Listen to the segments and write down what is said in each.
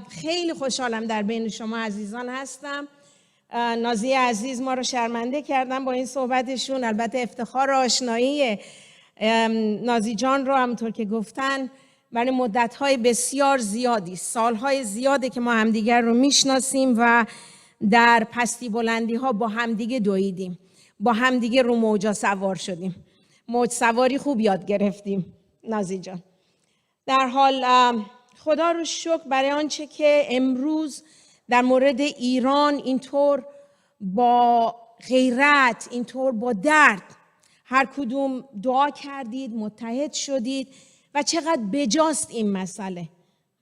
خیلی خوشحالم در بین شما عزیزان هستم. نازی عزیز ما رو شرمنده کردن با این صحبتشون. البته افتخار آشنایی نازی جان رو همونطور که گفتن برای مدت‌های بسیار زیادی، سال‌های زیاده که ما همدیگر رو میشناسیم و در پستی بلندی‌ها با همدیگه دویدیم، با همدیگه رو موجا سوار شدیم، موج سواری خوب یاد گرفتیم. نازی جان، در حال خدا رو شکر برای آنچه که امروز در مورد ایران اینطور با غیرت، اینطور با درد هر کدوم دعا کردید، متحد شدید و چقدر بجاست این مسئله.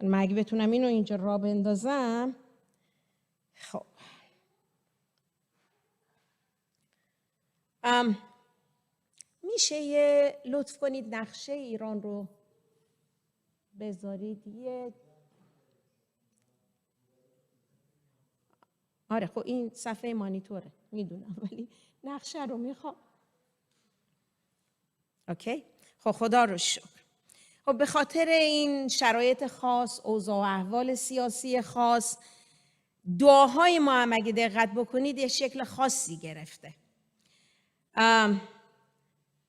من اگه بتونم اینو اینجا را بندازم. خب میشه یه لطف کنید نقشه ایران رو بذارید. آره خب این صفحه مانیتوره میدونم، ولی نقشه رو میخوام. اوکی، خب خدا رو شکر. خب به خاطر این شرایط خاص، اوضاع و احوال سیاسی خاص، دعاهای ما هم اگه دقت بکنید یه شکل خاصی گرفته.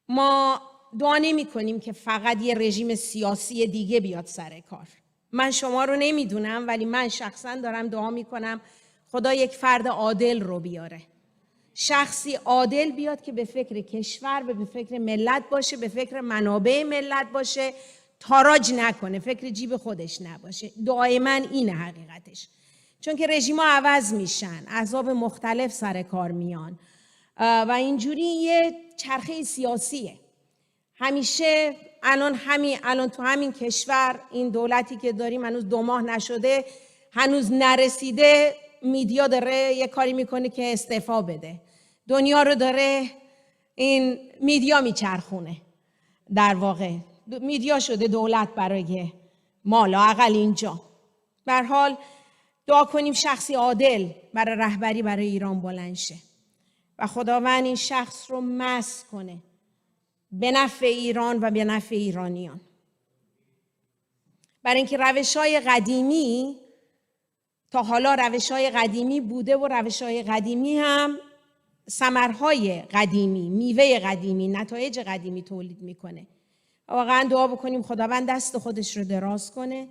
ما دعا نمی کنیم که فقط یه رژیم سیاسی دیگه بیاد سر کار. من شما رو نمیدونم، ولی من شخصا دارم دعا می کنم خدا یک فرد عادل رو بیاره، شخصی عادل بیاد که به فکر کشور و به فکر ملت باشه، به فکر منابع ملت باشه، تاراج نکنه، فکر جیب خودش نباشه. دعای من اینه حقیقتش، چون که رژیم‌ها عوض میشن، احزاب مختلف سر کار میان و اینجوری یه چرخه سیاسیه. همیشه الان تو همین کشور این دولتی که داریم هنوز 2 ماه نشده، هنوز نرسیده، میدیا داره یه کاری میکنه که استعفا بده. دنیا رو داره این میدیا میچرخونه. در واقع میدیا شده دولت برای ما، لااقل اینجا. به هر حال دعا کنیم شخصی عادل برای رهبری برای ایران بلند شه و خداوند این شخص رو مسح کنه به نفع ایران و به نفع ایرانیان. برای اینکه روش‌های قدیمی تا حالا روش‌های قدیمی بوده و روش‌های قدیمی هم ثمرهای قدیمی، میوه قدیمی، نتایج قدیمی تولید میکنه. واقعا دعا بکنیم خداوند دست خودش رو دراز کنه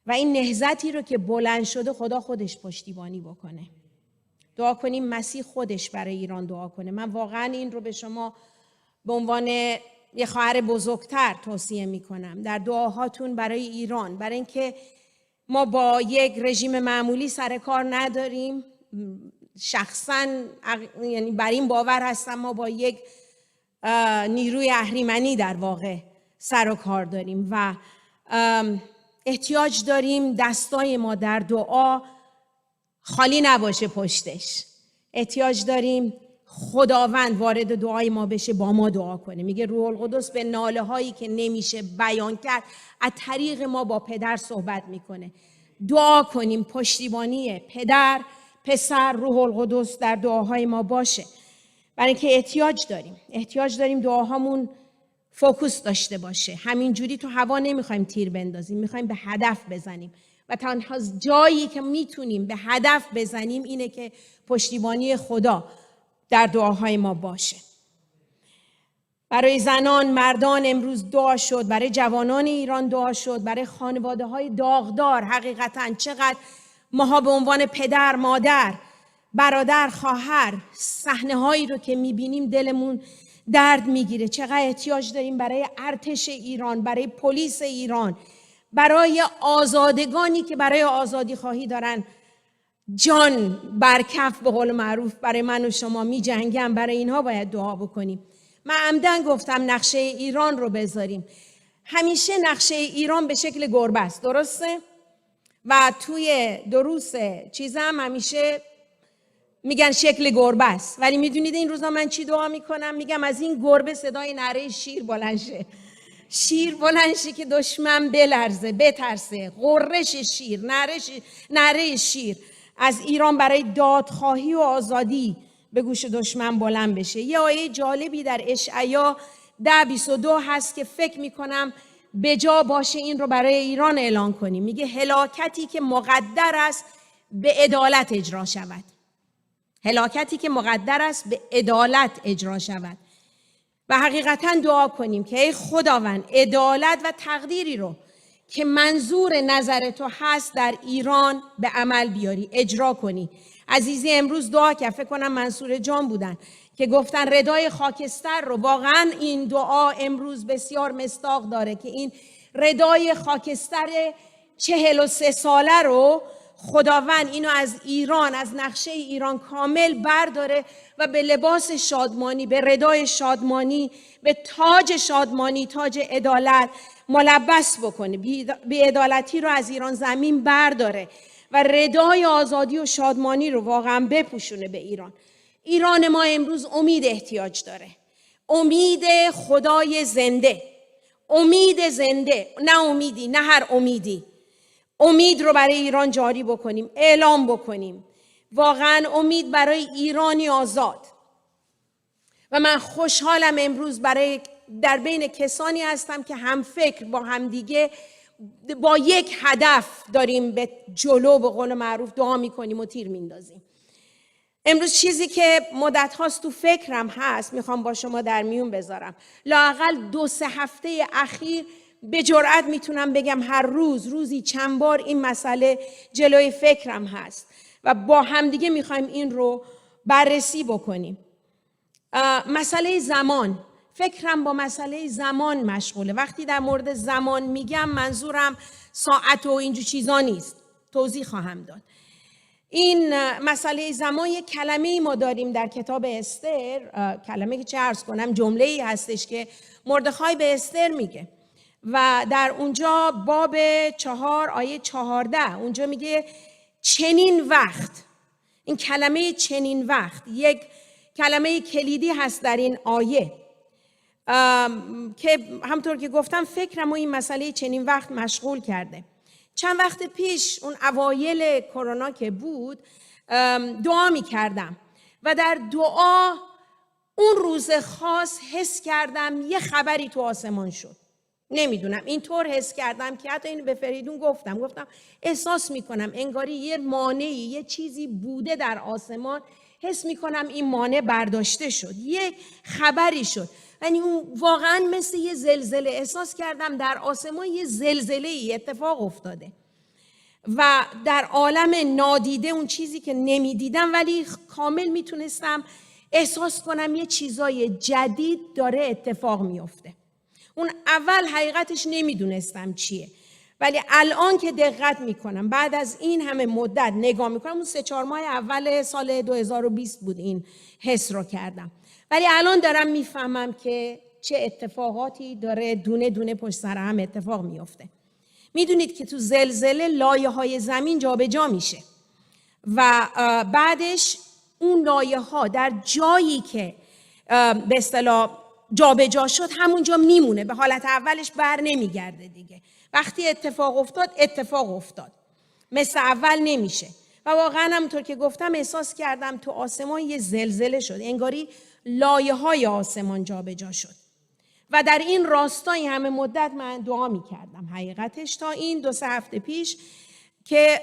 و این نهضتی رو که بلند شده خدا خودش پشتیبانی بکنه. دعا کنیم مسیح خودش برای ایران دعا کنه. من واقعا این رو به شما به عنوان یه خواهر بزرگتر توصیه میکنم در دعاهاتون برای ایران، برای اینکه ما با یک رژیم معمولی سر کار نداریم. شخصا یعنی بر این باور هستم ما با یک نیروی اهریمنی در واقع سر و کار داریم و احتیاج داریم دستای ما در دعا خالی نباشه پشتش. احتیاج داریم خداوند وارد دعای ما بشه، با ما دعا کنه. میگه روح القدس به ناله هایی که نمیشه بیان کرد از طریق ما با پدر صحبت میکنه. دعا کنیم پشتیبانی پدر، پسر، روح القدس در دعاهای ما باشه، برای اینکه احتیاج داریم دعاهامون فوکوس داشته باشه. همینجوری تو هوا نمیخوایم تیر بندازیم، میخوایم به هدف بزنیم و تنها جایی که میتونیم به هدف بزنیم اینه که پشتیبانی خدا در دعاهای ما باشه. برای زنان، مردان امروز دعا شد، برای جوانان ایران دعا شد، برای خانواده های داغدار. حقیقتاً چقدر ماها به عنوان پدر، مادر، برادر، خواهر صحنه هایی رو که میبینیم دلمون درد میگیره. چقدر احتیاج داریم برای ارتش ایران، برای پلیس ایران، برای آزادگانی که برای آزادی خواهی دارن جان برکف به قول معروف برای من و شما می جنگن. برای اینها باید دعا بکنیم. من عمدن گفتم نقشه ایران رو بذاریم. همیشه نقشه ایران به شکل گربه است، درسته؟ و توی دروس چیزم همیشه میگن شکل گربه است، ولی میدونید این روزا من چی دعا میکنم؟ میگم از این گربه صدای نره شیر بلند شه. شیر بلند شه که دشمن بلرزه، بترسه. غرش شیر، نره شیر از ایران برای دادخواهی و آزادی به گوش دشمن بلند بشه. یه آیه جالبی در اشعیا 10:22 هست که فکر میکنم به جا باشه این رو برای ایران اعلان کنیم. میگه هلاکتی که مقدر است به عدالت اجرا شود. هلاکتی که مقدر است به عدالت اجرا شود. و حقیقتا دعا کنیم که ای خداوند عدالت و تقدیری رو که منظور نظر تو هست در ایران به عمل بیاری، اجرا کنی. عزیزی امروز دعا که فکر کنم منصور جان بودن که گفتن ردای خاکستر رو، واقعا این دعا امروز بسیار مصداق داره که این ردای خاکستر 43 ساله رو خداوند اینو از ایران، از نقشه ایران کامل برداره و به لباس شادمانی، به ردای شادمانی، به تاج شادمانی، تاج عدالت ملبس بکنه. بی‌عدالتی رو از ایران زمین برداره و ردای آزادی و شادمانی رو واقعا بپوشونه به ایران. ایران ما امروز امید احتیاج داره. امید خدای زنده. امید زنده، نه امیدی، نه هر امیدی. امید رو برای ایران جاری بکنیم، اعلام بکنیم. واقعا امید برای ایرانی آزاد. و من خوشحالم امروز در بین کسانی هستم که هم فکر با هم دیگه با یک هدف داریم به جلو، به قول معروف دعا میکنیم و تیر میندازیم. امروز چیزی که مدت هاست تو فکرم هست میخوام با شما در میون بذارم. لااقل 2-3 هفته اخیر به جرئت میتونم بگم هر روزی چند بار این مسئله جلوی فکرم هست و با همدیگه میخوایم این رو بررسی بکنیم. مسئله زمان، فکرم با مسئله زمان مشغوله. وقتی در مورد زمان میگم منظورم ساعت و اینجور چیزا نیست، توضیح خواهم داد. این مسئله زمان یک کلمه‌ای ما داریم در کتاب استر، کلمه که چه عرض کنم، جمله‌ای هستش که مردخای به استر میگه و در اونجا باب 4 آیه 14 اونجا میگه چنین وقت. این کلمه چنین وقت یک کلمه کلیدی هست در این آیه که همطور که گفتم فکرم و این مسئله چنین وقت مشغول کرده. چند وقت پیش اون اوایل کرونا که بود دعا می کردم و در دعا اون روز خاص حس کردم یه خبری تو آسمان شد. نمیدونم اینطور حس کردم که حتی اینو به فریدون گفتم احساس میکنم انگاری یه مانعی، یه چیزی بوده در آسمان، حس میکنم این مانع برداشته شد، یه خبری شد. یعنی واقعا مثل یه زلزله احساس کردم در آسمان یه زلزله‌ای اتفاق افتاده و در عالم نادیده اون چیزی که نمیدیدم ولی کامل میتونستم احساس کنم یه چیزای جدید داره اتفاق میفته. اون اول حقیقتش نمیدونستم چیه، ولی الان که دقت میکنم بعد از این همه مدت نگاه میکنم، اون 3-4 ماه اول سال 2020 بود این حس رو کردم، ولی الان دارم میفهمم که چه اتفاقاتی داره دونه دونه پشت سر هم اتفاق میفته. میدونید که تو زلزله لایه های زمین جابجا میشه و بعدش اون لایه ها در جایی که به اصطلاح جابجا شد همونجا میمونه، به حالت اولش بر نمیگرده دیگه. وقتی اتفاق افتاد مثل اول نمیشه و واقعا همونطور که گفتم احساس کردم تو آسمان یه زلزله شد، انگاری لایه های آسمان جابجا شد و در این راستای همه مدت من دعا میکردم حقیقتش تا این 2-3 هفته پیش که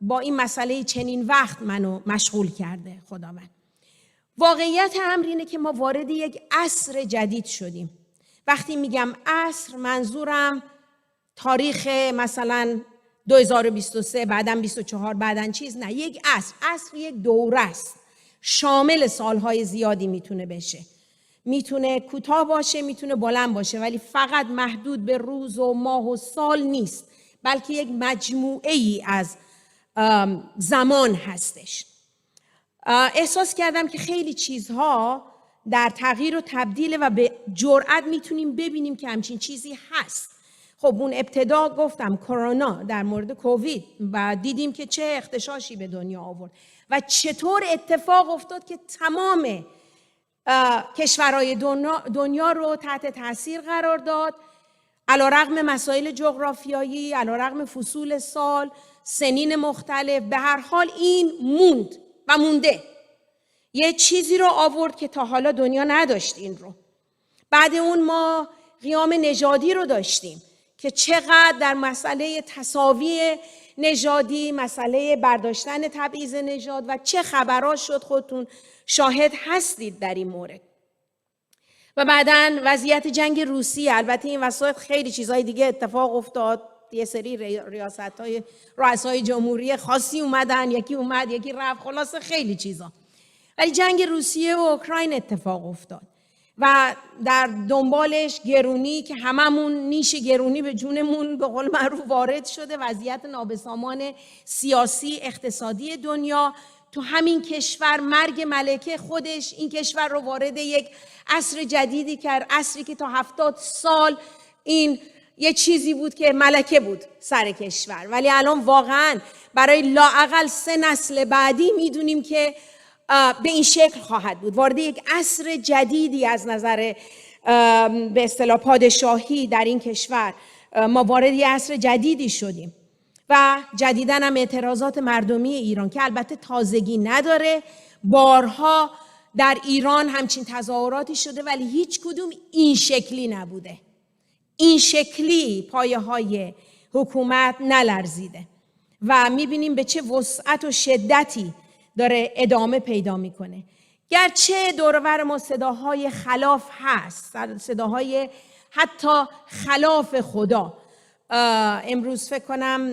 با این مسئله چنین وقت منو مشغول کرده خداوند. واقعیت امر اینه که ما وارد یک عصر جدید شدیم. وقتی میگم عصر منظورم تاریخ مثلا 2023 بعدن 24 بعدن چیز نه، یک عصر یک دوره است، شامل سالهای زیادی میتونه بشه، میتونه کوتاه باشه میتونه بلند باشه، ولی فقط محدود به روز و ماه و سال نیست، بلکه یک مجموعه ای از زمان هستش. احساس کردم که خیلی چیزها در تغییر و تبدیل و به جرئت میتونیم ببینیم که همچین چیزی هست. خب اون ابتدا گفتم کرونا، در مورد کووید، و دیدیم که چه اغتشاشی به دنیا آورد و چطور اتفاق افتاد که تمام کشورهای دنیا رو تحت تاثیر قرار داد، علیرغم مسائل جغرافیایی، علیرغم فصول سال، سنین مختلف، به هر حال این موند و مونده. یه چیزی رو آورد که تا حالا دنیا نداشت این رو. بعد اون ما قیام نژادی رو داشتیم که چقدر در مسئله تساوی نژادی، مسئله برداشتن تبعیض نژاد و چه خبرها شد، خودتون شاهد هستید در این مورد. و بعداً وضعیت جنگ روسیه، البته این وسایل خیلی چیزهای دیگه اتفاق افتاد، یه سری ریاست‌های رؤسای جمهوری خاصی اومدن، یکی اومد یکی رفت، خلاصه خیلی چیزا. ولی جنگ روسیه و اوکراین اتفاق افتاد و در دنبالش گرونی که هممون نیش گرونی به جونمون به قول معروف وارد شده، وضعیت نابسامان سیاسی اقتصادی دنیا تو همین کشور، مرگ ملکه خودش این کشور رو وارد یک عصر جدیدی کرد، عصری که تا 70 سال این یه چیزی بود که ملکه بود سر کشور، ولی الان واقعا برای لااقل 3 نسل بعدی میدونیم که به این شکل خواهد بود. وارد یک عصر جدیدی از نظر به اصطلاح پادشاهی در این کشور ما وارد یک عصر جدیدی شدیم و جدیداً هم اعتراضات مردمی ایران که البته تازگی نداره، بارها در ایران همچین تظاهراتی شده ولی هیچ کدوم این شکلی نبوده، این شکلی پایه های حکومت نلرزیده و میبینیم به چه وسعت و شدتی داره ادامه پیدا میکنه. گرچه دور و بر ما صداهای خلاف هست، صداهای حتی خلاف خدا. امروز فکر کنم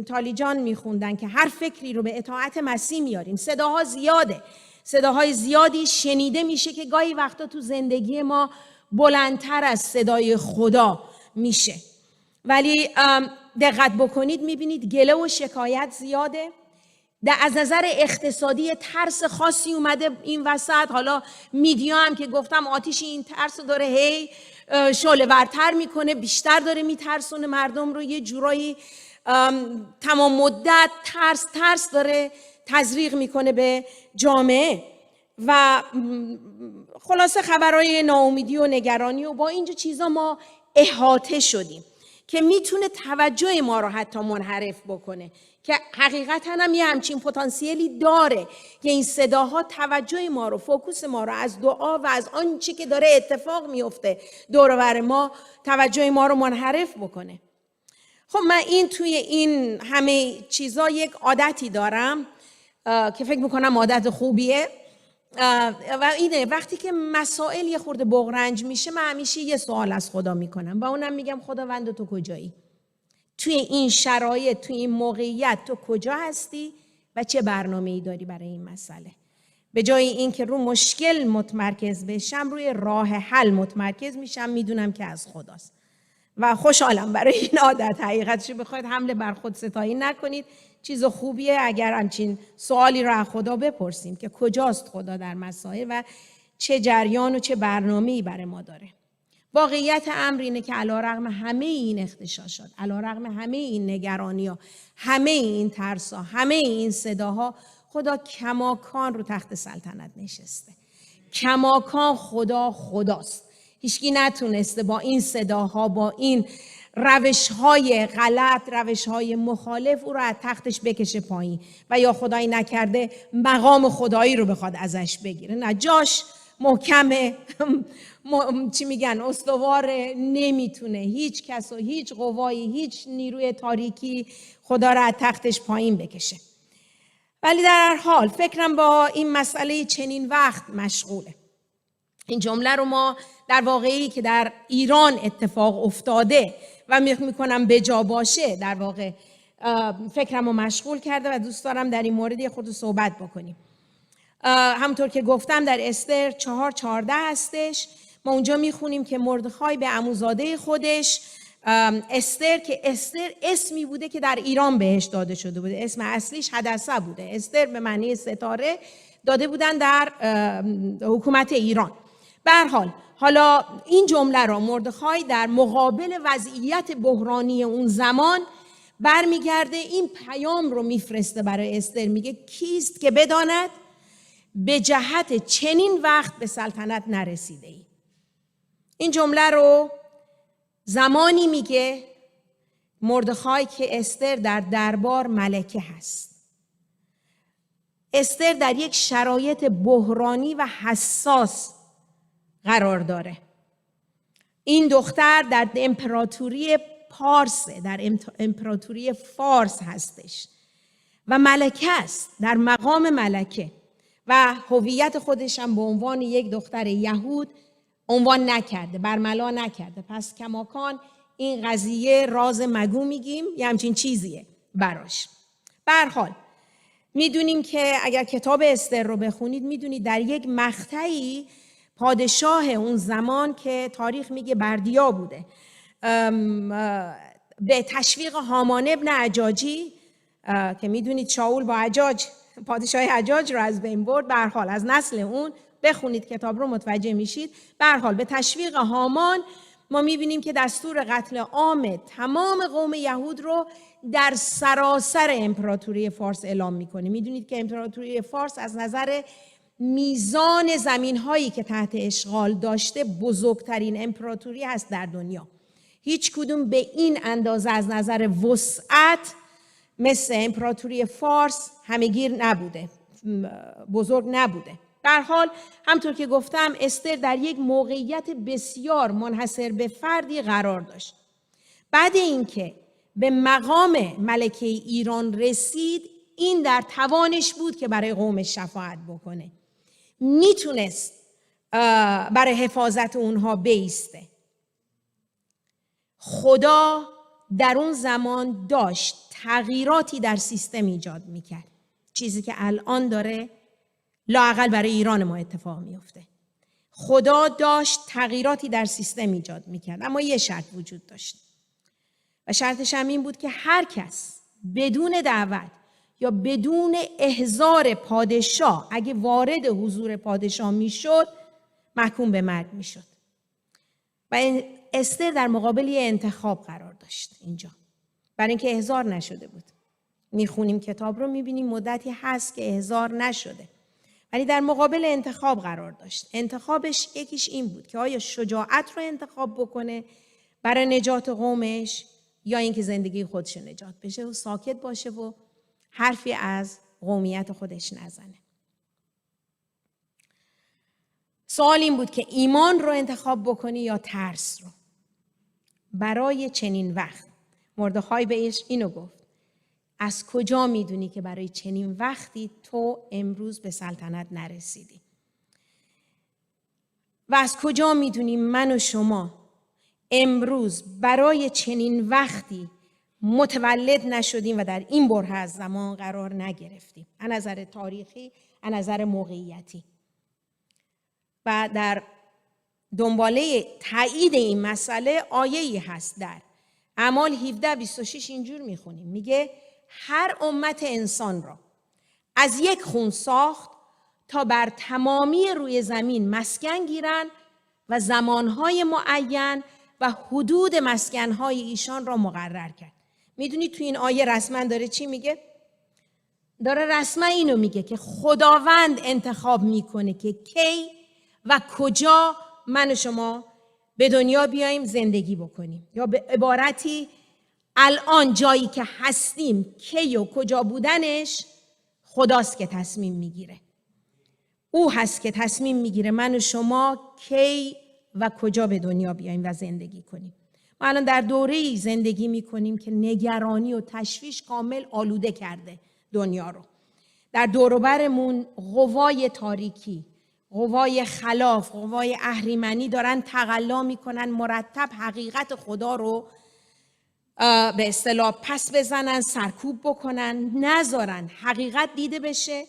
تالی جان میخوندن که هر فکری رو به اطاعت مسیح میاریم. صداها زیاده، صداهای زیادی شنیده میشه که گاهی وقتا تو زندگی ما بلندتر از صدای خدا میشه. ولی دقت بکنید میبینید گله و شکایت زیاده. از نظر اقتصادی ترس خاصی اومده این وسط. حالا میدیا هم که گفتم آتیش این ترس داره هی شعله ورتر میکنه، بیشتر داره میترسونه مردم رو، یه جورایی تمام مدت ترس داره تزریق میکنه به جامعه و خلاصه خبرهای ناامیدی و نگرانی و با اینجا چیزا ما احاطه شدیم که میتونه توجه ما رو حتی منحرف بکنه، که حقیقتا هم یه همچین پتانسیلی داره که این صداها توجه ما رو، فوکوس ما رو از دعا و از آنچه که داره اتفاق میفته دور و بر ما، توجه ما رو منحرف بکنه. خب من توی این همه چیزا یک عادتی دارم که فکر میکنم عادت خوبیه و اینه وقتی که مسائل یه خورده بغرنج میشه من همیشه یه سوال از خدا میکنم و اونم میگم خداوند تو کجایی؟ توی این شرایط، توی این موقعیت تو کجا هستی و چه برنامه‌ای داری برای این مسئله؟ به جای این که رو مشکل متمرکز بشم روی راه حل متمرکز میشم، میدونم که از خداست و خوشحالم برای این عادت. حقیقتش بخواید حمله بر خود ستایی نکنید، چیز خوبیه اگر همچین سوالی رو از خدا بپرسیم که کجاست خدا در مسائل و چه جریان و چه برنامه‌ای برای ما داره. واقعیت امر اینه که علیرغم همه این اختشاشات، علیرغم همه این نگرانی‌ها، همه این ترس‌ها، همه این صداها، خدا کماکان رو تخت سلطنت نشسته. کماکان خداست. هیچکی نتونسته با این صداها، با این روش‌های غلط، روش‌های مخالف او رو از تختش بکشه پایین و یا خدایی نکرده مقام خدایی رو بخواد ازش بگیره. نه، جاش محکمه، چی میگن، استواره، نمیتونه هیچ کس و هیچ قوایی، هیچ نیروی تاریکی خدا رو از تختش پایین بکشه. ولی در هر حال فکرم با این مسئله چنین وقت مشغوله. این جمله رو ما در واقعی که در ایران اتفاق افتاده و میکنم به جا باشه، در واقع فکرم رو مشغول کرده و دوست دارم در این مورد خود صحبت بکنیم. همونطور که گفتم در استر 4:14 هستش، ما اونجا میخونیم که مردخای به عموزاده خودش استر، که استر اسمی بوده که در ایران بهش داده شده بوده، اسم اصلیش حدثه بوده، استر به معنی ستاره داده بودن در حکومت ایران. به هر حال حالا این جمله را مردخای در مقابل وضعیت بحرانی اون زمان برمیگرده این پیام رو میفرسته برای استر، میگه کیست که بداند به جهت چنین وقت به سلطنت نرسیده ای. این جمله رو زمانی میگه مردخای که استر در دربار ملکه هست. استر در یک شرایط بحرانی و حساس قرار داره این دختر در امپراتوری پارس، در امپراتوری فارس هستش و ملکه است، در مقام ملکه و هویت خودش هم به عنوان یک دختر یهود عنوان نکرده، برملا نکرده. پس کماکان این قضیه راز مگو میگیم، یه همچین چیزیه براش. به هر حال میدونیم که اگر کتاب استر رو بخونید میدونید در یک مقطعی پادشاه اون زمان که تاریخ میگه بردیا بوده، به تشویق هامان ابن حجاجی که میدونید شاول با حجاج، پادشاه حجاج رو از بین برد، به هر حال از نسل اون، بخونید کتاب رو متوجه میشید. به هر حال به تشویق هامان ما میبینیم که دستور قتل عام تمام قوم یهود رو در سراسر امپراتوری فارس اعلام میکنه. میدونید که امپراتوری فارس از نظر میزان زمین‌هایی که تحت اشغال داشته بزرگترین امپراتوری هست در دنیا. هیچ کدوم به این اندازه از نظر وسعت مثل امپراتوری فارس همه‌گیر نبوده، بزرگ نبوده. در حال همطور که گفتم استر در یک موقعیت بسیار منحصر به فردی قرار داشت. بعد اینکه به مقام ملکه ایران رسید، این در توانش بود که برای قومش شفاعت بکنه. میتونست برای حفاظت اونها بایسته. خدا در اون زمان داشت تغییراتی در سیستم ایجاد میکرد، چیزی که الان داره لااقل برای ایران ما اتفاق میفته. خدا داشت تغییراتی در سیستم ایجاد میکرد، اما یه شرط وجود داشت و شرطش هم این بود که هر کس بدون دعوت یا بدون احضار پادشاه اگه وارد حضور پادشاه میشد محکوم به مرگ میشد. و استر در مقابل یه انتخاب قرار داشت اینجا، برای اینکه احضار نشده بود. میخونیم کتاب رو میبینیم مدتی هست که احضار نشده، ولی در مقابل انتخاب قرار داشت. انتخابش یکیش این بود که آیا شجاعت رو انتخاب بکنه برای نجات قومش یا اینکه زندگی خودش نجات بشه و ساکت باشه و حرفی از قومیت خودش نزنه. سوال این بود که ایمان رو انتخاب بکنی یا ترس رو. برای چنین وقت مردخای بهش اینو گفت: از کجا میدونی که برای چنین وقتی تو امروز به سلطنت نرسیدی؟ و از کجا میدونی من و شما امروز برای چنین وقتی متولد نشدیم و در این بره از زمان قرار نگرفتیم، از نظر تاریخی، از نظر موقعیتی؟ و در دنباله تایید این مسئله آیه‌ای هست در اعمال 17:26 اینجور میخونیم، میگه هر امت انسان را از یک خون ساخت تا بر تمامی روی زمین مسکن گیرن و زمانهای معین و حدود مسکنهای ایشان را مقرر کرد. میدونید تو این آیه رسما داره چی میگه؟ داره رسما اینو میگه که خداوند انتخاب میکنه که کی و کجا من و شما به دنیا بیاییم زندگی بکنیم، یا به عبارتی الان جایی که هستیم کی و کجا بودنش خداست که تصمیم میگیره. او هست که تصمیم میگیره من و شما کی و کجا به دنیا بیاییم و زندگی کنیم. ما الان در دوره‌ای زندگی میکنیم که نگرانی و تشویش کامل آلوده کرده دنیا رو. در دور و برمون قوای تاریکی، قوای خلاف، قوای اهریمنی دارن تقلا میکنن مرتب حقیقت خدا رو به اصطلاح پس بزنن، سرکوب بکنن، نذارن حقیقت دیده بشه،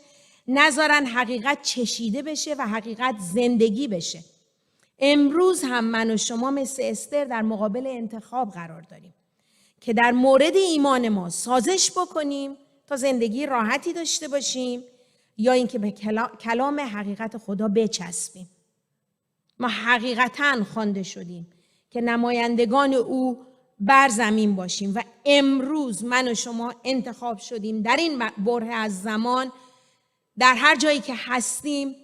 نذارن حقیقت چشیده بشه و حقیقت زندگی بشه. امروز هم من و شما مثل استر در مقابل انتخاب قرار داریم که در مورد ایمان ما سازش بکنیم تا زندگی راحتی داشته باشیم یا اینکه به کلام حقیقت خدا بچسبیم. ما حقیقتاً خوانده شدیم که نمایندگان او بر زمین باشیم و امروز من و شما انتخاب شدیم در این بره از زمان در هر جایی که هستیم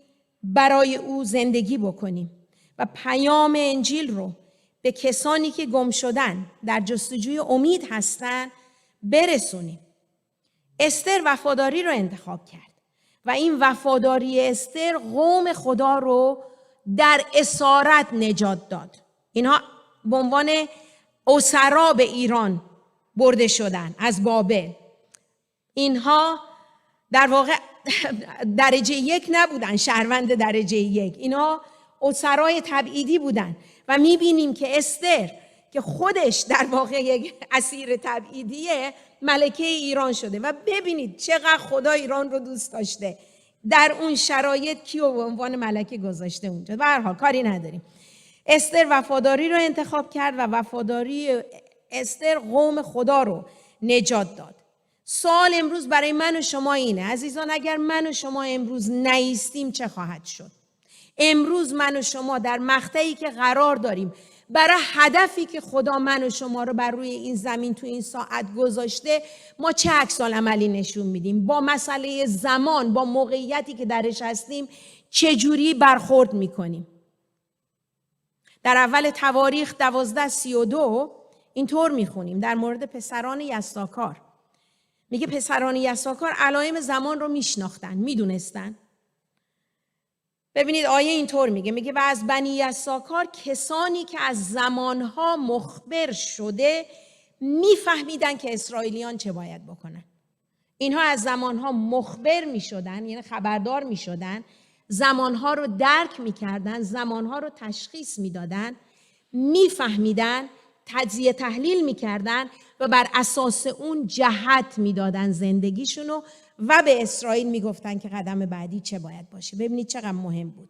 برای او زندگی بکنیم و پیام انجیل رو به کسانی که گم شدن در جستجوی امید هستن برسونیم. استر وفاداری رو انتخاب کرد و این وفاداری استر قوم خدا رو در اسارت نجات داد. اینها به عنوان اسرا به ایران برده شدن از بابل. اینها در واقع درجه 1 نبودن، شهروند درجه 1. اینها اسرای تبعیدی بودن و میبینیم که استر که خودش در واقع یک اسیر تبعیدیه، ملکه ایران شده و ببینید چقدر خدا ایران رو دوست داشته. در اون شرایط کیو به عنوان ملکه گذاشته اونجا. به هر حال کاری نداریم. استر وفاداری رو انتخاب کرد و وفاداری استر قوم خدا رو نجات داد. سوال امروز برای من و شما اینه عزیزان، اگر من و شما امروز نیستیم چه خواهد شد؟ امروز من و شما در مقطعی که قرار داریم برای هدفی که خدا من و شما رو بر روی این زمین تو این ساعت گذاشته، ما چه عکس‌العملی نشون میدیم؟ با مسئله زمان، با موقعیتی که درش هستیم چجوری برخورد میکنیم؟ در اول تواریخ 12:32 اینطور میخونیم در مورد پسران یساکار. میگه پسران یساکار علائم زمان رو میشناختن، میدونستن. ببینید آیه اینطور میگه و از بنی یساکار کسانی که از زمانها مخبر شده میفهمیدن که اسرائیلیان چه باید بکنن. اینها از زمانها مخبر میشدن، یعنی خبردار میشدن، زمانها رو درک میکردن، زمانها رو تشخیص میدادن، میفهمیدن، تجزیه تحلیل میکردن و بر اساس اون جهت میدادن زندگیشونو و به اسرائیل میگفتن که قدم بعدی چه باید باشه. ببینید چقدر مهم بود.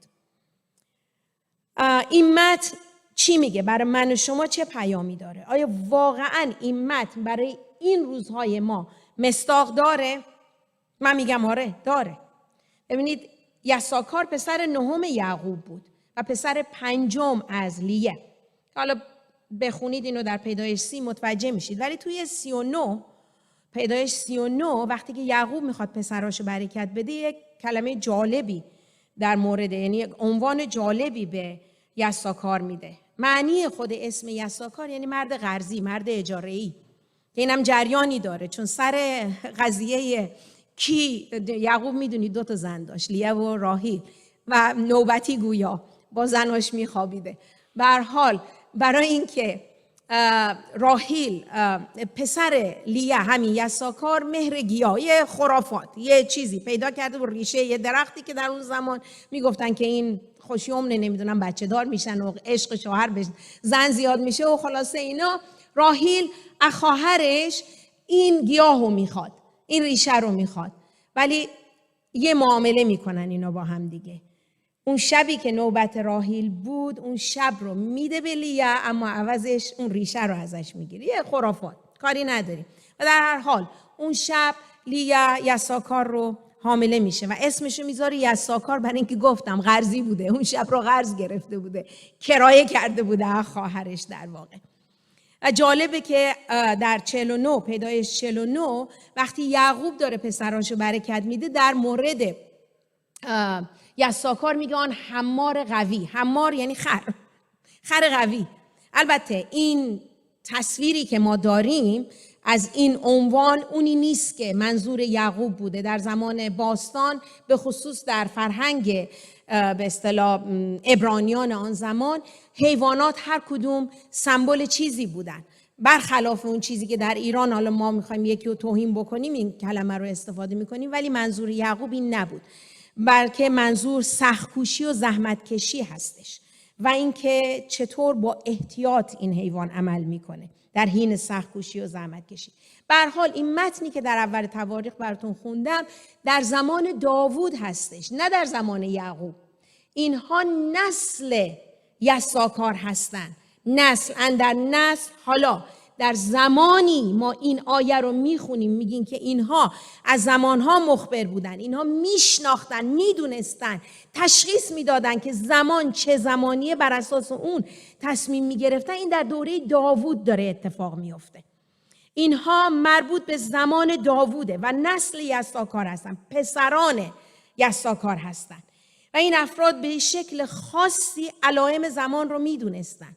این متن چی میگه؟ برای من و شما چه پیامی داره؟ آیا واقعا این متن برای این روزهای ما مصداق داره؟ من میگم آره داره. ببینید یساکار پسر نهم یعقوب بود و پسر پنجم از لیه. حالا بخونید اینو در پیدایش 30 متوجه میشید. ولی توی 39 پیدایش 39 وقتی که یعقوب میخواد پسراشو برکت بده، یک کلمه جالبی در مورد، یعنی یک عنوان جالبی به یساکار میده. معنی خود اسم یساکار یعنی مرد قرضی، مرد اجاره‌ای، که اینم جریانی داره چون سر قضیه یعقوب میدونید 2 تا زن داشت، لیا و راهیل، و نوبتی گویا با زناش میخوابیده. به هر حال برای اینکه راهیل پسر لیا همین یساکار مهر گیاه، یه خرافات، یه چیزی پیدا کرده و ریشه یه درختی که در اون زمان میگفتن که این خوشیومنه، نمیدونم بچه دار میشن و عشق شوهر به زن زیاد میشه و خلاصه اینا. راهیل خواهرش این گیاهو میخواد، این ریشه رو میخواد، ولی یه معامله میکنن اینا با هم دیگه. اون شبی که نوبت راهیل بود اون شب رو میده به لیا، اما عوضش اون ریشه رو ازش میگیره. یه خرافات، کاری نداریم. و در هر حال اون شب لیا یساکار رو حامله میشه و اسمشو میذاره یساکار، برای اینکه گفتم قرضی بوده، اون شب رو قرض گرفته بوده، کرایه کرده بوده خواهرش در واقع. و جالبه که در 49 پیدایش 49 وقتی یعقوب داره پسراشو برکت میده، در مورد یساکار میگه آن حمار قوی. حمار یعنی خر قوی. البته این تصویری که ما داریم از این عنوان اونی نیست که منظور یعقوب بوده. در زمان باستان به خصوص در فرهنگ به اصطلاح عبرانیان آن زمان، حیوانات هر کدوم سمبل چیزی بودن، برخلاف اون چیزی که در ایران حالا ما میخوایم یکی رو توهین بکنیم این کلمه رو استفاده میکنیم، ولی منظور یعقوب این نبود، بلکه منظور سخت‌کوشی و زحمتکشی هستش و اینکه چطور با احتیاط این حیوان عمل میکنه در حین سخت‌کوشی و زحمتکشی. به هر حال این متنی که در اول تواریخ براتون خوندم در زمان داوود هستش، نه در زمان یعقوب. اینها نسل یساکار هستن، نسل اندر نسل. حالا در زمانی ما این آیه رو میخونیم میگیم که اینها از زمانها مخبر بودن، اینها میشناختن، میدونستن، تشخیص میدادن که زمان چه زمانیه، بر اساس اون تصمیم میگرفتن. این در دوره داوود داره اتفاق میفته. اینها مربوط به زمان داووده و نسل یساکار هستن، پسران یساکار هستن و این افراد به شکل خاصی علائم زمان رو میدونستن.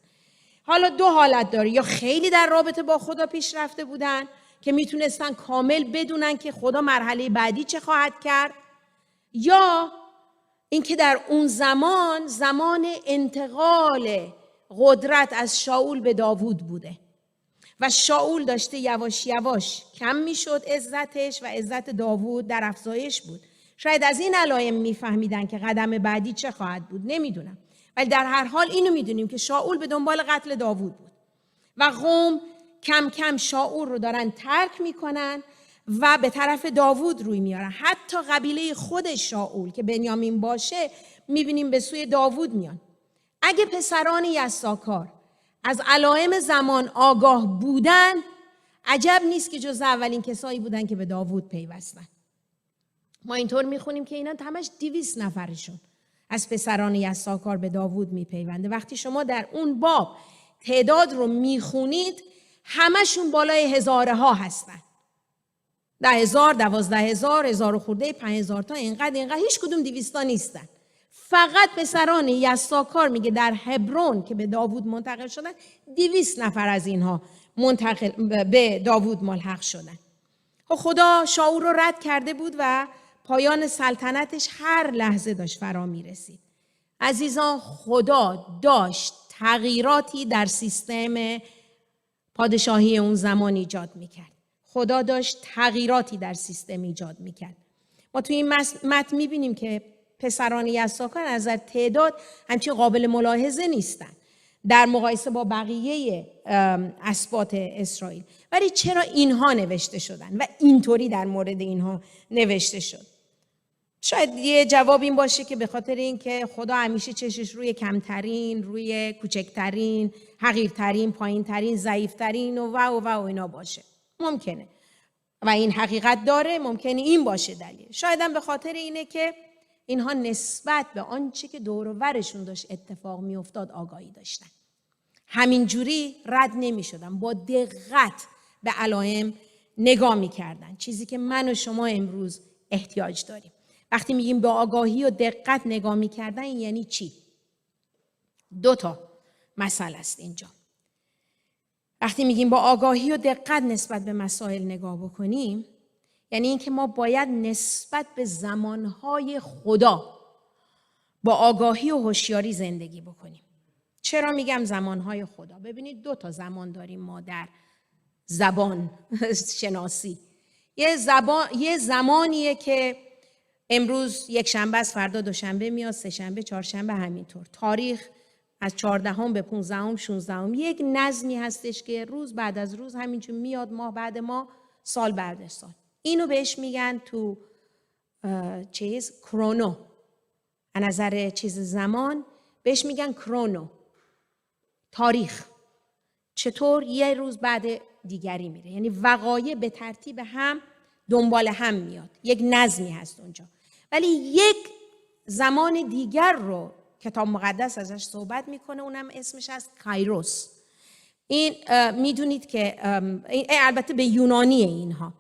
حالا 2 حالت داره، یا خیلی در رابطه با خدا پیش رفته بودن که میتونستن کامل بدونن که خدا مرحله بعدی چه خواهد کرد، یا اینکه در اون زمان انتقال قدرت از شاول به داوود بوده و شاول داشته یواش یواش کم میشد عزتش و عزت داوود در افزایش بود. شاید از این علائم میفهمیدن که قدم بعدی چه خواهد بود، نمیدونم، ولی در هر حال اینو میدونیم که شاول به دنبال قتل داوود بود و قوم کم کم شاول رو دارن ترک میکنن و به طرف داوود روی میارن. حتی قبیله خود شاول که بنیامین باشه میبینیم به سوی داوود میان. اگه پسران یساکار از علائم زمان آگاه بودن، عجب نیست که جز اولین کسایی بودن که به داوود پیوستن. ما اینطور میخونیم که اینا همش 200 نفرشون از پسران یساکار به داوود میپیونده. وقتی شما در اون باب تعداد رو میخونید همشون بالای هزارها هستن. 10,000، 12,000، 1000 خورده، 5,000 تا، اینقدر هیچ کدوم 200 نیستن. فقط پسران یساکار میگه در هبرون که به داوود منتقل شدن 200 نفر از اینها منتقل به داوود ملحق شدن. خدا شاول رو رد کرده بود و پایان سلطنتش هر لحظه داشت فرا میرسید. عزیزان، خدا داشت تغییراتی در سیستم پادشاهی اون زمان ایجاد میکرد. خدا داشت تغییراتی در سیستم ایجاد میکرد. ما توی این متن میبینیم که پسران یساکار از نظر تعداد همچین قابل ملاحظه نیستن در مقایسه با بقیه اسباط اسرائیل، ولی چرا اینها نوشته شدن و اینطوری در مورد اینها نوشته شد؟ شاید یه جواب این باشه که به خاطر اینکه خدا همیشه چشش روی کمترین، روی کوچکترین، حقیرترین، پایینترین، ضعیفترین و اینا باشه. ممکنه و این حقیقت داره، ممکنه این باشه دلیل. شاید هم به خاطر اینه که اینها نسبت به آنچه که دور و برشون داشت اتفاق می افتاد آگاهی داشتن. همینجوری رد نمی شدن، با دقت به علائم نگاه می کردن، چیزی که من و شما امروز احتیاج داریم. وقتی میگیم با آگاهی و دقت نگاه می کردن، این یعنی چی؟ 2 مسئله است اینجا. وقتی میگیم با آگاهی و دقت نسبت به مسائل نگاه بکنیم، یعنی اینکه ما باید نسبت به زمانهای خدا با آگاهی و هوشیاری زندگی بکنیم. چرا میگم زمانهای خدا؟ ببینید 2 زمان داریم ما در زبان شناسی. یه زمانیه که امروز یک شنبه است، فردا دوشنبه میاد، 3 شنبه، 4 شنبه، همینطور. تاریخ از 14 به 15 16 یک نظمی هستش که روز بعد از روز همینجور میاد، ماه بعد ماه، سال بعد سال. اینو بهش میگن تو کرونو. از نظر زمان بهش میگن کرونو، تاریخ. چطور یه روز بعد دیگری میره، یعنی وقایع به ترتیب هم دنبال هم میاد، یک نظمی هست اونجا. ولی یک زمان دیگر رو کتاب مقدس ازش صحبت میکنه، اونم اسمش از کایروس. این میدونید که البته به یونانی اینها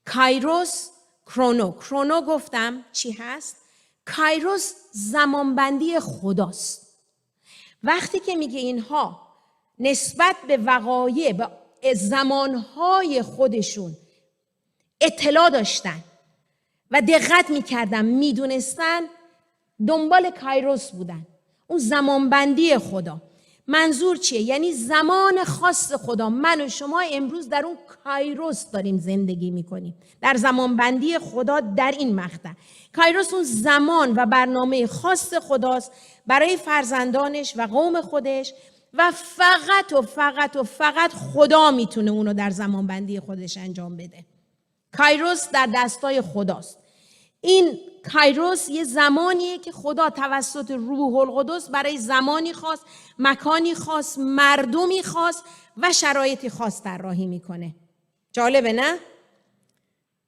کایروس، کرونو گفتم چی هست؟ کایروس زمانبندی خداست. وقتی که میگه اینها نسبت به وقایع، به زمانهای خودشون اطلاع داشتن و دقت میکردن، میدونستن، دنبال کایروس بودن، اون زمانبندی خدا. منظور چیه؟ یعنی زمان خاص خدا. من و شما امروز در اون کایروس داریم زندگی میکنیم، در زمانبندی خدا. در این مقطع کایروس اون زمان و برنامه خاص خداست برای فرزندانش و قوم خودش و فقط خدا میتونه اونو در زمانبندی خودش انجام بده. کایروس در دستای خداست. این کایروس یه زمانیه که خدا توسط روح القدس برای زمانی خاص، مکانی خاص، مردمی خاص و شرایطی خاص طراحی میکنه. جالبه نه؟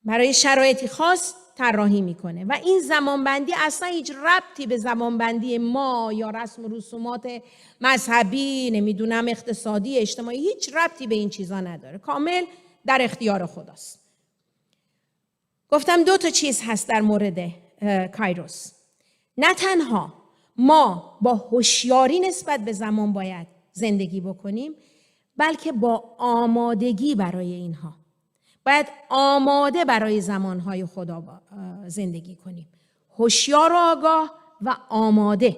برای شرایطی خاص طراحی میکنه و این زمانبندی اصلا هیچ ربطی به زمانبندی ما یا رسم و رسومات مذهبی، نمیدونم اقتصادی، اجتماعی، هیچ ربطی به این چیزا نداره. کامل در اختیار خداست. گفتم 2 چیز هست در مورد کایروس. نه تنها ما با هوشیاری نسبت به زمان باید زندگی بکنیم، بلکه با آمادگی برای اینها. باید آماده برای زمانهای خدا زندگی کنیم. هوشیار و آگاه و آماده.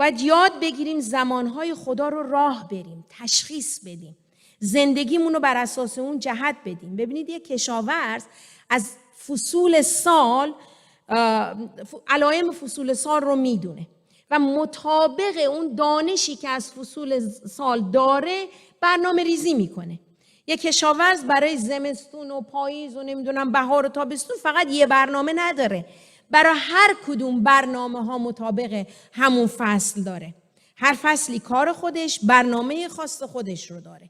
باید یاد بگیریم زمانهای خدا رو راه بریم، تشخیص بدیم، زندگیمون رو بر اساس اون جهت بدیم. ببینید یک کشاورز از فصول سال علائم فصول سال رو میدونه و مطابق اون دانشی که از فصول سال داره برنامه ریزی میکنه. یک کشاورز برای زمستون و پاییز و نمیدونم بهار و تابستون فقط یه برنامه نداره، برای هر کدوم برنامه ها مطابق همون فصل داره. هر فصلی کار خودش، برنامه خاص خودش رو داره.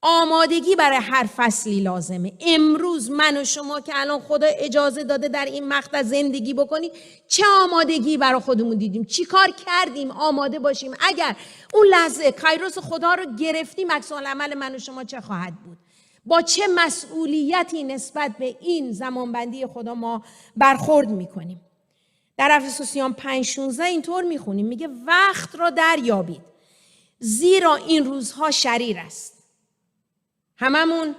آمادگی برای هر فصلی لازمه. امروز من و شما که الان خدا اجازه داده در این مقطع زندگی بکنی، چه آمادگی برای خودمون دیدیم؟ چی کار کردیم آماده باشیم اگر اون لحظه کایروس خدا رو گرفتیم؟ عکس العمل من و شما چه خواهد بود؟ با چه مسئولیتی نسبت به این زمانبندی خدا ما برخورد میکنیم؟ در افسوسیان 5:16 اینطور میخونیم، میگه وقت را دریابید زیرا این روزها شریر است. هممون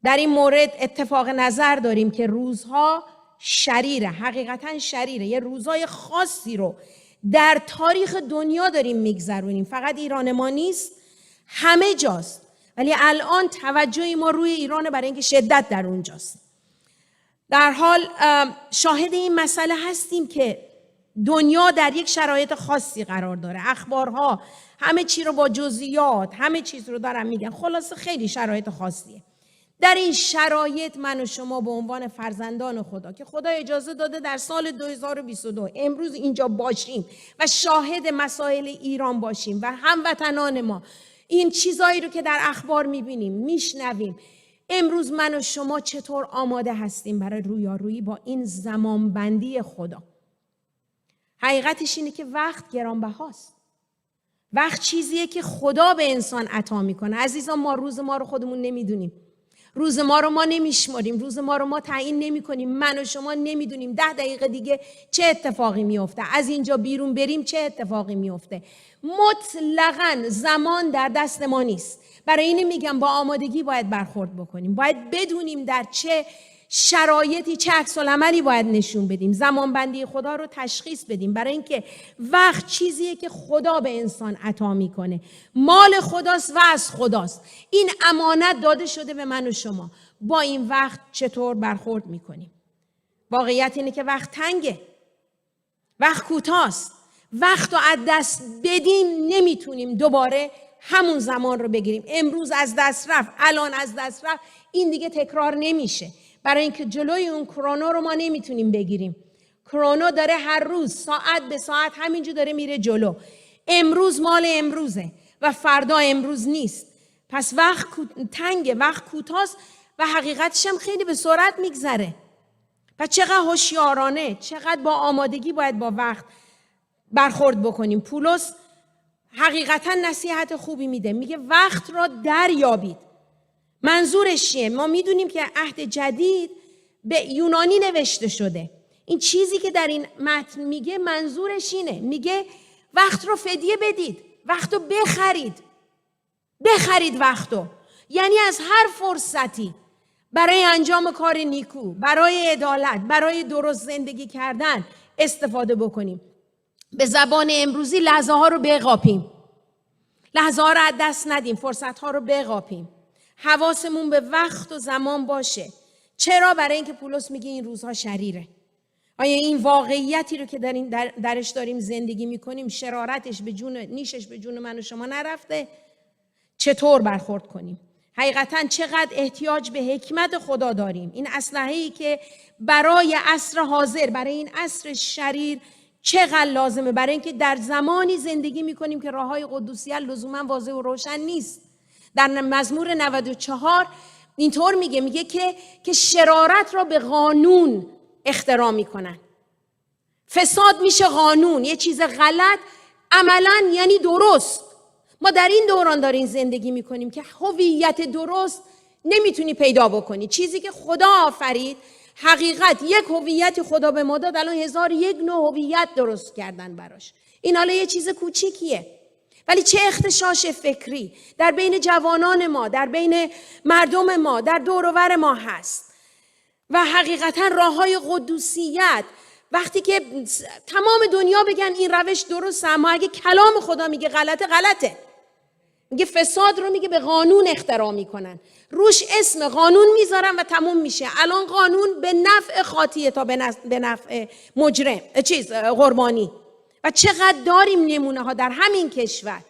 در این مورد اتفاق نظر داریم که روزها شریره، حقیقتا شریره. یه روزهای خاصی رو در تاریخ دنیا داریم میگذرونیم، فقط ایران ما نیست، همه جاست، ولی الان توجه ما روی ایرانه برای اینکه شدت در اونجاست. در حال شاهد این مسئله هستیم که دنیا در یک شرایط خاصی قرار داره. اخبارها همه چی رو با جزئیات همه چیز رو دارن میگن. خلاصه خیلی شرایط خاصیه. در این شرایط من و شما به عنوان فرزندان خدا که خدا اجازه داده در سال 2022 امروز اینجا باشیم و شاهد مسائل ایران باشیم و هموطنان ما این چیزایی رو که در اخبار میبینیم میشنویم، امروز من و شما چطور آماده هستیم برای رویارویی با این زمانبندی خدا؟ حقیقتش اینه که وقت گرانبهاست. وقت چیزیه که خدا به انسان عطا میکنه. عزیزان، ما روز ما رو خودمون نمیدونیم، روز ما رو ما نمیشماریم، روز ما رو ما تعیین نمیکنیم. من و شما نمیدونیم 10 دقیقه دیگه چه اتفاقی میفته، از اینجا بیرون بریم چه اتفاقی میفته. مطلقاً زمان در دست ما نیست. برای این میگم با آمادگی باید برخورد بکنیم، باید بدونیم در چه شرایطی چه عکس العملی باید نشون بدیم، زمانبندی خدا رو تشخیص بدیم، برای اینکه وقت چیزیه که خدا به انسان عطا میکنه، مال خداست و از خداست. این امانت داده شده به من و شما. با این وقت چطور برخورد میکنیم؟ واقعیت اینه که وقت تنگه، وقت کوتاست. وقت رو از دست بدیم نمیتونیم دوباره همون زمان رو بگیریم. امروز از دست رفت، الان از دست رفت، این دیگه تکرار نمیشه، برای اینکه جلوی اون کرونا رو ما نمیتونیم بگیریم. کرونا داره هر روز ساعت به ساعت همینجور داره میره جلو. امروز مال امروزه و فردا امروز نیست. پس وقت تنگه، وقت کوتاست و حقیقتش هم خیلی به سرعت میگذره. پس چقدر هوشیارانه، چقدر با آمادگی باید با وقت برخورد بکنیم. پولس حقیقتا نصیحت خوبی میده، میگه وقت را دریابید. منظورش چیه؟ ما میدونیم که عهد جدید به یونانی نوشته شده. این چیزی که در این متن میگه منظورش اینه، میگه وقت رو فدیه بدید، وقت رو بخرید وقت رو. یعنی از هر فرصتی برای انجام کار نیکو، برای عدالت، برای درست زندگی کردن استفاده بکنیم. به زبان امروزی لحظه ها رو بقاپیم، لحظه ها رو از دست ندیم، فرصت ها رو بقاپیم، حواسمون به وقت و زمان باشه. چرا؟ برای اینکه پولس میگه این روزها شریره. آیا این واقعیتی رو که درش داریم زندگی میکنیم شرارتش به جون، نیشش به جون من و شما نرفته؟ چطور برخورد کنیم؟ حقیقتا چقدر احتیاج به حکمت خدا داریم. این اسلحه‌ای که برای عصر حاضر، برای این عصر شریر چقدر لازمه، برای اینکه در زمانی زندگی میکنیم که راههای قدوسیت لزوما واضح و روشن نیست. در مزمور 94 اینطور میگه که شرارت را به قانون اختراع میکنن. فساد میشه قانون، یه چیز غلط عملاً یعنی درست. ما در این دوران داریم زندگی میکنیم که هویت درست نمیتونی پیدا بکنی. چیزی که خدا آفرید حقیقت، یک هویت خدا به ما داد، الان 1001 نوع هویت درست کردن براش. این حالا یه چیز کوچیکیه، ولی چه اختشاش فکری در بین جوانان ما، در بین مردم ما، در دور و بر ما هست. و حقیقتا راههای قدوسیت وقتی که تمام دنیا بگن این روش درسته، اما اگه کلام خدا میگه غلطه، غلطه. میگه فساد رو میگه به قانون اختراع میکنن، روش اسم قانون میذارن و تموم میشه. الان قانون به نفع خاطیه تا به نفع مجرم قربانی. و چقدر داریم نمونه ها در همین کشور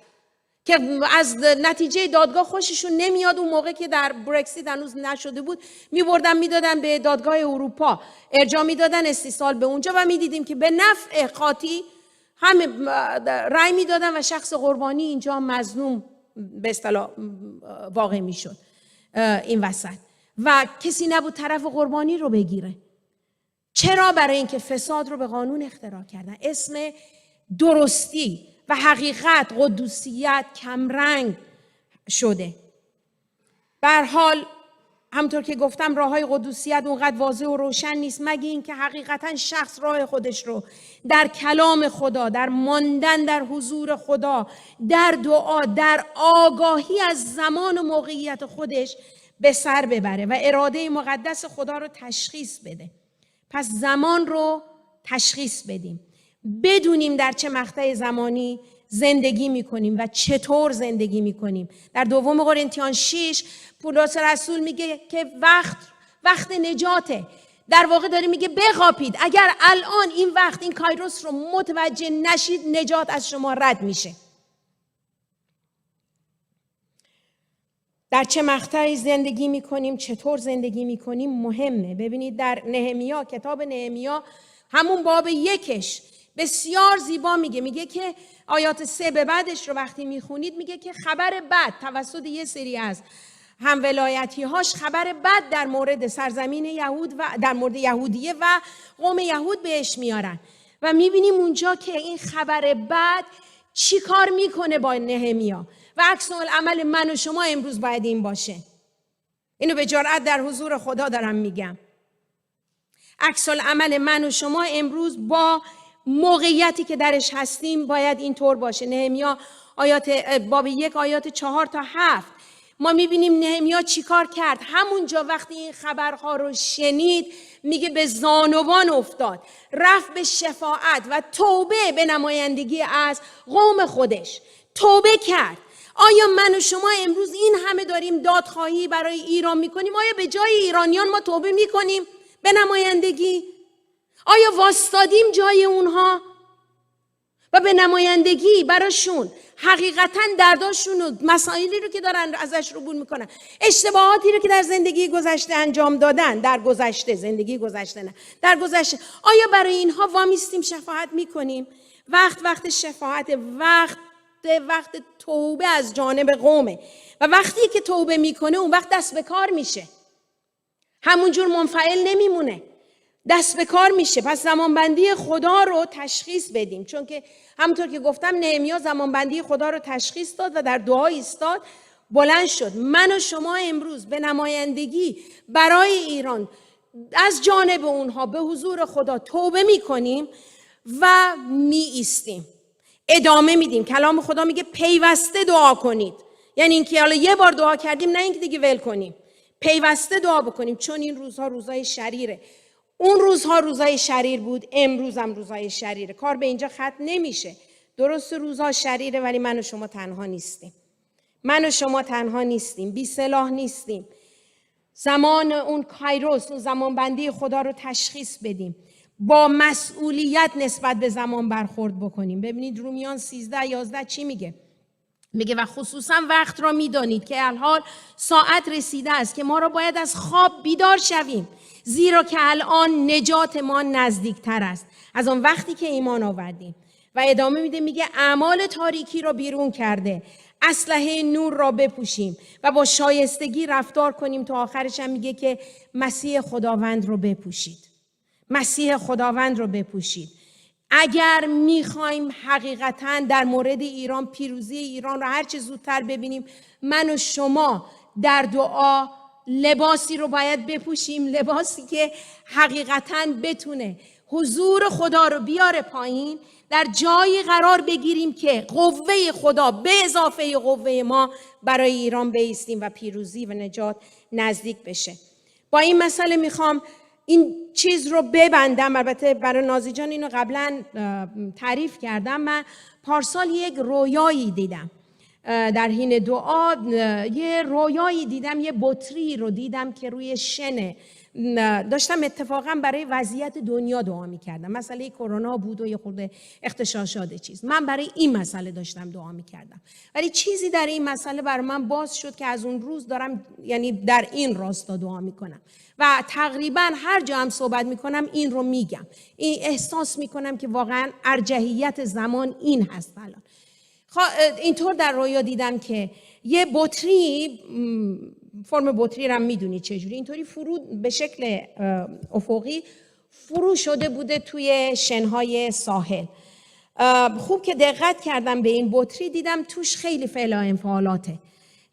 که از نتیجه دادگاه خوششون نمیاد. اون موقع که در برکسیت هنوز نشده بود میبردن میدادن به دادگاه اروپا، ارجاع میدادن استیصال به اونجا و میدیدیم که به نفع خاطی همه رأی میدادن و شخص قربانی اینجا مظلوم به اصطلاح واقع میشد این وسط و کسی نبود طرف قربانی رو بگیره. چرا؟ برای اینکه فساد رو به قانون اختراع کردن. اسم درستی و حقیقت، قدوسیت کمرنگ شده. به هر حال همطور که گفتم راههای قدوسیت اونقدر واضح و روشن نیست مگه اینکه حقیقتا شخص راه خودش رو در کلام خدا، در ماندن در حضور خدا، در دعا، در آگاهی از زمان و موقعیت خودش به سر ببره و اراده مقدس خدا رو تشخیص بده. پس زمان رو تشخیص بدیم، بدونیم در چه مقطع زمانی زندگی میکنیم و چطور زندگی میکنیم. در دوم قرنتیان 6 پولس رسول میگه که وقت نجاته. در واقع داره میگه بقاپید، اگر الان این وقت این کایروس رو متوجه نشید نجات از شما رد میشه. در چه مقطعی زندگی میکنیم، چطور زندگی میکنیم مهمه. ببینید در نهمیا، کتاب نهمیا همون باب 1 بسیار زیبا میگه که آیات 3 به بعدش رو وقتی میخونید میگه که خبر بد توسط یه سری از هم ولایتی هاش خبر بد در مورد سرزمین یهود و در مورد یهودیه و قوم یهود بهش میارن و میبینیم اونجا که این خبر بد چی کار میکنه با نهمیا و عکس العمل من و شما امروز باید این باشه. اینو به جرئت در حضور خدا دارم میگم. عکس العمل من و شما امروز با موقعیتی که درش هستیم باید اینطور باشه. نهمیا باب 1 آیات 4 تا 7 ما میبینیم نهمیا چی کار کرد. همونجا وقتی این خبرها رو شنید میگه به زانوان افتاد، رفت به شفاعت و توبه به نمایندگی از قوم خودش توبه کرد. آیا من و شما امروز این همه داریم دادخواهی برای ایران میکنیم؟ آیا به جای ایرانیان ما توبه میکنیم به نمایندگی؟ آیا واستادیم جای اونها و به نمایندگی براشون حقیقتاً درداشون و مسائلی رو که دارن ازش عبور میکنن، اشتباهاتی رو که در زندگی گذشته انجام دادن، در گذشته، زندگی گذشته نه، در گذشته، آیا برای اینها وامیستیم شفاعت میکنیم؟ وقت شفاعت، وقت توبه از جانب قومه و وقتی که توبه میکنه اون وقت دست به کار میشه، همونجور منفعل نمیمونه، دست به کار میشه. پس زمانبندی خدا رو تشخیص بدیم، چون که همونطور که گفتم نهمیا زمانبندی خدا رو تشخیص داد و در دعا ایستاد، بلند شد. من و شما امروز به نمایندگی برای ایران از جانب اونها به حضور خدا توبه میکنیم و می ایستیم، ادامه میدیم. کلام خدا میگه پیوسته دعا کنید، یعنی اینکه حالا یه بار دعا کردیم نه اینکه دیگه ول کنیم، پیوسته دعا بکنیم، چون این روزها روزهای شریره. اون روزها روزهای شریر بود، امروز هم روزهای شریره. کار به اینجا ختم نمیشه. درست روزها شریره ولی من و شما تنها نیستیم. من و شما تنها نیستیم، بی سلاح نیستیم. زمان اون کایروس، اون زمانبندی خدا رو تشخیص بدیم، با مسئولیت نسبت به زمان برخورد بکنیم. ببینید رومیان 13:11 چی میگه؟ میگه و خصوصا وقت را میدانید که الحال ساعت رسیده است که ما را باید از خواب بیدار شویم، زیرا که الان نجات ما نزدیکتر است از آن وقتی که ایمان آوردیم. و ادامه میده میگه اعمال تاریکی را بیرون کرده، اسلحه نور را بپوشیم و با شایستگی رفتار کنیم. تا آخرش هم میگه که مسیح خداوند رو بپوشید. مسیح خداوند رو بپوشید. اگر میخوایم حقیقتاً در مورد ایران پیروزی ایران رو هر چه زودتر ببینیم، من و شما در دعا لباسی رو باید بپوشیم، لباسی که حقیقتاً بتونه حضور خدا رو بیاره پایین، در جایی قرار بگیریم که قوه خدا به اضافه قوه ما برای ایران بایستیم و پیروزی و نجات نزدیک بشه. با این مسئله میخوام این چیز رو ببندم. البته برای نازی جان اینو قبلا تعریف کردم. من پارسال یک رویایی دیدم در حین دعا. یه رویایی دیدم، یه بطری رو دیدم که روی شنه. داشتم اتفاقا برای وضعیت دنیا دعا میکردم. مسئله کرونا بود و یه خورده اغتشاشات چیز. من برای این مسئله داشتم دعا میکردم، ولی چیزی در این مسئله برای من باز شد که از اون روز دارم یعنی در این راستا دعا میکنم و تقریبا هر جا هم صحبت میکنم این رو میگم. این احساس میکنم که واقعا ارجحیت زمان این هست الان. اینطور در رویا دیدم که یه بطری، فرم بطری رو میدونید چجوری، اینطوری فرو به شکل افقی فرو شده بوده توی شنهای ساحل. خوب که دقت کردم به این بطری دیدم توش خیلی فعل و انفعالاته،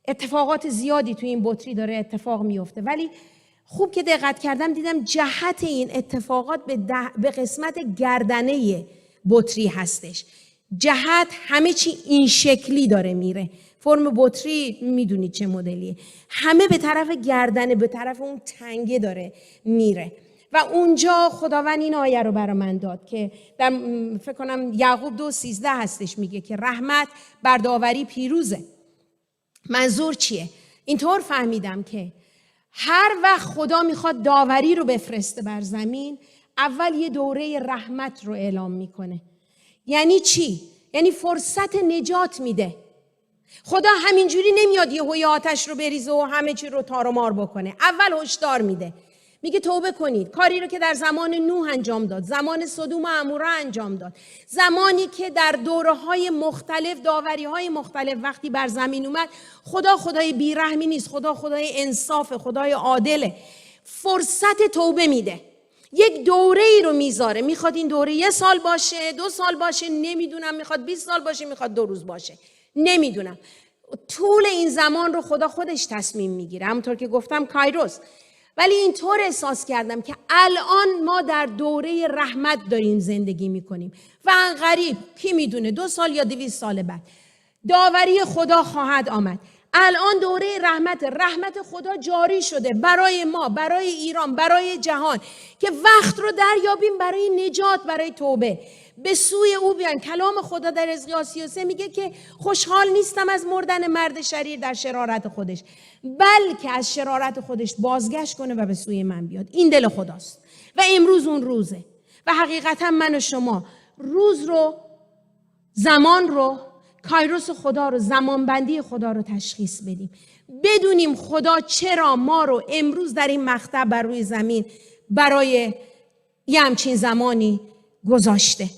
اتفاقات زیادی توی این بطری داره اتفاق میفته، ولی خوب که دقت کردم دیدم جهت این اتفاقات به قسمت گردنه بطری هستش. جهت همه چی این شکلی داره میره. فرم بطری میدونید چه مدلیه، همه به طرف گردنه، به طرف اون تنگه داره میره. و اونجا خداوند این آیه رو برای من داد که در فکر کنم یعقوب 2:13 هستش، میگه که رحمت بر داوری پیروزه. منظور چیه؟ اینطور فهمیدم که هر وقت خدا میخواد داوری رو بفرسته بر زمین، اول یه دوره رحمت رو اعلام میکنه. یعنی چی؟ یعنی فرصت نجات میده. خدا همینجوری نمیاد یه آتش رو بریزه و همه چی رو تار و مار بکنه. اول هشدار میده، میگه توبه کنید. کاری رو که در زمان نوح انجام داد، زمان سدوم و عموره انجام داد، زمانی که در دوره‌های مختلف، داوری‌های مختلف وقتی بر زمین اومد. خدا خدای بیرحمی نیست، خدا خدای انصاف، خدای عادله. فرصت توبه میده، یک دوره ای رو میذاره. میخواد این دوره 1 سال باشه، 2 سال باشه، نمیدونم، میخواد 20 سال باشه، میخواد 2 روز باشه، نمیدونم. طول این زمان رو خدا خودش تصمیم میگیره، همونطور که گفتم کایروس. ولی اینطور احساس کردم که الان ما در دوره رحمت داریم زندگی میکنیم و انقریب کی میدونه 2 سال یا 200 سال بعد داوری خدا خواهد آمد. الان دوره رحمت خدا جاری شده برای ما، برای ایران، برای جهان، که وقت رو دریابیم برای نجات، برای توبه، به سوی او بیایم. کلام خدا در حزقیال 33 میگه که خوشحال نیستم از مردن مرد شریر در شرارت خودش، بلکه از شرارت خودش بازگشت کنه و به سوی من بیاد. این دل خداست و امروز اون روزه و حقیقتا من و شما روز رو، زمان رو، کایروس خدا رو، زمانبندی خدا رو تشخیص بدیم. بدونیم خدا چرا ما رو امروز در این مقطع بر روی زمین برای یه همچین زمانی گذاشته.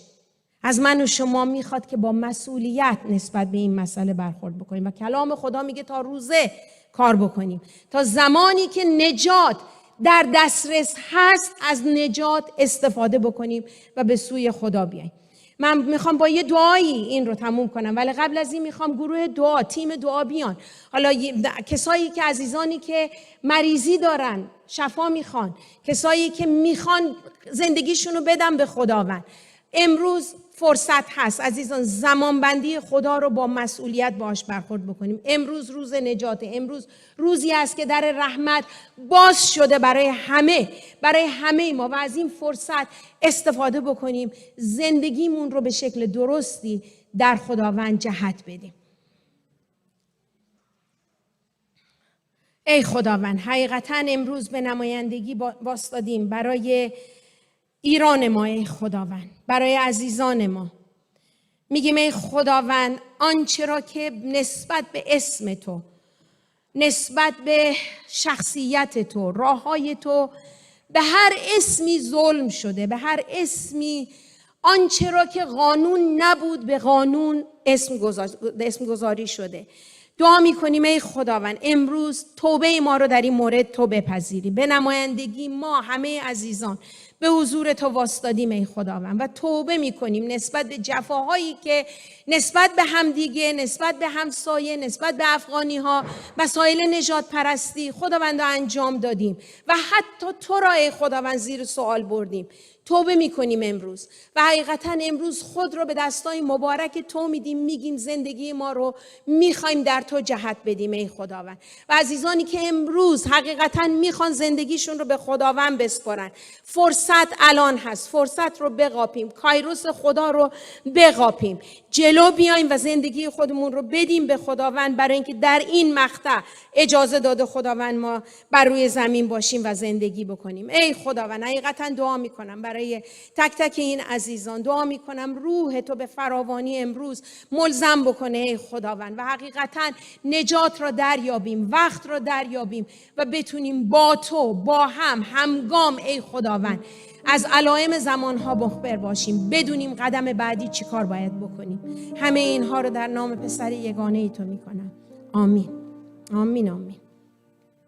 از من و شما میخواد که با مسئولیت نسبت به این مسئله برخورد بکنیم و کلام خدا میگه تا روزه کار بکنیم، تا زمانی که نجات در دسترس هست از نجات استفاده بکنیم و به سوی خدا بیاییم. من میخوام با یه دعایی این رو تموم کنم، ولی قبل از این میخوام گروه دعا، تیم دعا بیان. حالا کسایی که عزیزانی که مریضی دارن، شفا میخوان، کسایی که میخوان زندگیشونو بدن به خداوند، امروز فرصت هست عزیزان زمانبندی خدا رو با مسئولیت باهاش برخورد بکنیم. امروز روز نجاته، امروز روزی است که در رحمت باز شده برای همه ما و از این فرصت استفاده بکنیم، زندگیمون رو به شکل درستی در خداوند جهت بدیم. ای خداوند، حقیقتا امروز به نمایندگی بایستادیم برای ایران ما. ای خداوند، برای عزیزان ما میگیم ای خداوند، آنچه را که نسبت به اسم تو، نسبت به شخصیت تو، راههای تو، به هر اسمی ظلم شده، به هر اسمی آنچه را که قانون نبود به قانون اسم گذاری شده. دعا میکنیم ای خداوند امروز توبه ما رو در این مورد تو بپذیری. به نمایندگی ما همه عزیزان به حضور تو واسطادیم ای خداوند و توبه میکنیم نسبت به جفاهایی که نسبت به همدیگه، نسبت به همسایه، نسبت به افغانی ها، مسائل نژاد پرستی خداوند انجام دادیم و حتی تو را ای خداوند زیر سوال بردیم. توبه میکنیم امروز و حقیقتا امروز خود رو به دستای مبارک تو میدیم، میگیم زندگی ما رو میخوایم در تو جهت بدیم ای خداوند. و عزیزانی که امروز حقیقتا میخوان زندگیشون رو به خداوند بسپارن، فرصت الان هست، فرصت رو بقاپیم، کایروس خدا رو بقاپیم، جلو بیایم و زندگی خودمون رو بدیم به خداوند، برای اینکه در این مقطع اجازه داده خداوند ما بر روی زمین باشیم و زندگی بکنیم. ای خداوند حقیقتا دعا میکنم برای تک تک این عزیزان، دعا میکنم روح تو به فراوانی امروز ملزم بکنه ای خداوند و حقیقتا نجات را دریابیم، وقت را دریابیم و بتونیم با تو با همگام ای خداوند از علائم زمانها مخبر باشیم، بدونیم قدم بعدی چی کار باید بکنیم. همه اینها رو در نام پسر یگانه ای تو میکنم. آمین آمین آمین.